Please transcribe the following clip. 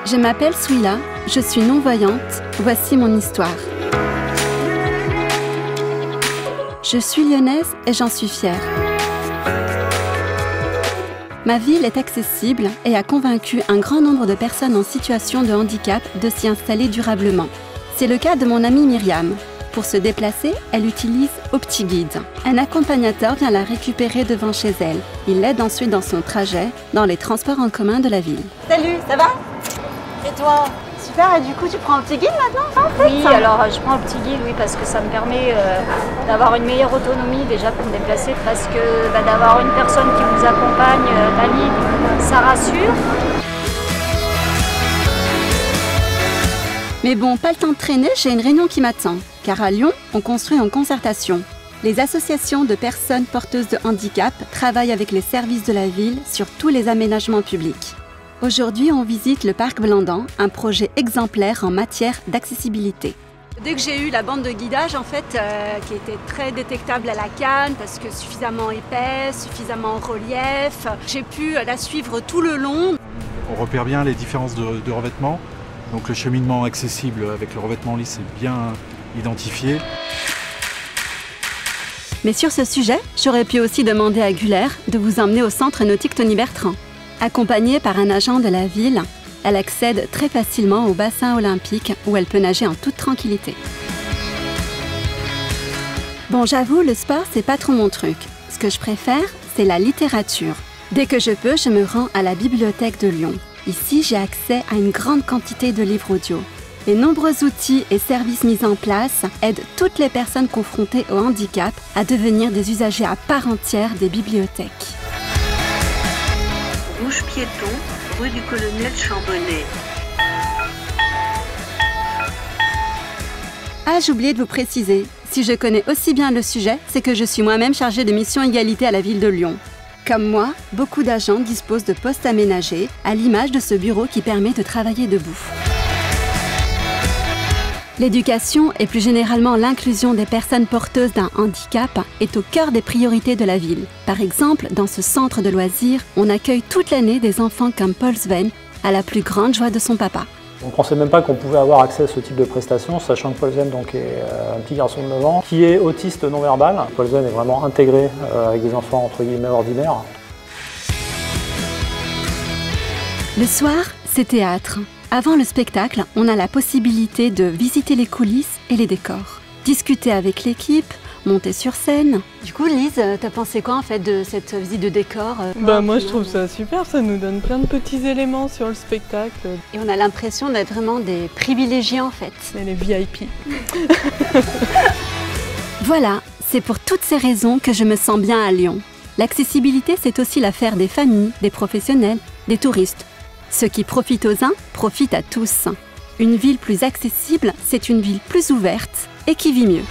Je m'appelle Souila, je suis non-voyante, voici mon histoire. Je suis lyonnaise et j'en suis fière. Ma ville est accessible et a convaincu un grand nombre de personnes en situation de handicap de s'y installer durablement. C'est le cas de mon amie Myriam. Pour se déplacer, elle utilise OptiGuide. Un accompagnateur vient la récupérer devant chez elle. Il l'aide ensuite dans son trajet, dans les transports en commun de la ville. Salut, ça va? Et toi? Super, et du coup tu prends OptiGuide maintenant? Oui, alors je prends OptiGuide, oui, parce que ça me permet d'avoir une meilleure autonomie déjà pour me déplacer, parce que d'avoir une personne qui vous accompagne, valide, ça rassure. Mais bon, pas le temps de traîner, j'ai une réunion qui m'attend. Car à Lyon, on construit en concertation. Les associations de personnes porteuses de handicap travaillent avec les services de la ville sur tous les aménagements publics. Aujourd'hui, on visite le parc Blandan, un projet exemplaire en matière d'accessibilité. Dès que j'ai eu la bande de guidage, en fait, qui était très détectable à la canne, parce que suffisamment épaisse, suffisamment en relief, j'ai pu la suivre tout le long. On repère bien les différences de revêtement. Donc le cheminement accessible avec le revêtement lisse est bien identifié. Mais sur ce sujet, j'aurais pu aussi demander à Guller de vous emmener au centre nautique Tony Bertrand. Accompagnée par un agent de la ville, elle accède très facilement au bassin olympique où elle peut nager en toute tranquillité. Bon, j'avoue, le sport, c'est pas trop mon truc. Ce que je préfère, c'est la littérature. Dès que je peux, je me rends à la bibliothèque de Lyon. Ici, j'ai accès à une grande quantité de livres audio. Les nombreux outils et services mis en place aident toutes les personnes confrontées au handicap à devenir des usagers à part entière des bibliothèques. Bouche piéton, rue du Colonel Chambonnet. Ah, j'ai oublié de vous préciser, si je connais aussi bien le sujet, c'est que je suis moi-même chargée de mission égalité à la ville de Lyon. Comme moi, beaucoup d'agents disposent de postes aménagés, à l'image de ce bureau qui permet de travailler debout. L'éducation et plus généralement l'inclusion des personnes porteuses d'un handicap est au cœur des priorités de la ville. Par exemple, dans ce centre de loisirs, on accueille toute l'année des enfants comme Paul Sven, à la plus grande joie de son papa. On ne pensait même pas qu'on pouvait avoir accès à ce type de prestations, sachant que Paul Sven donc, est un petit garçon de 9 ans qui est autiste non-verbal. Paul Sven est vraiment intégré avec des enfants entre guillemets ordinaires. Le soir, c'est théâtre. Avant le spectacle, on a la possibilité de visiter les coulisses et les décors, discuter avec l'équipe, monter sur scène. Du coup, Lise, t'as pensé quoi en fait de cette visite de décor? Moi je trouve ça super, ça nous donne plein de petits éléments sur le spectacle. Et on a l'impression d'être vraiment des privilégiés en fait. C'est les VIP. Voilà, c'est pour toutes ces raisons que je me sens bien à Lyon. L'accessibilité, c'est aussi l'affaire des familles, des professionnels, des touristes. Ceux qui profitent aux uns profitent à tous. Une ville plus accessible, c'est une ville plus ouverte et qui vit mieux.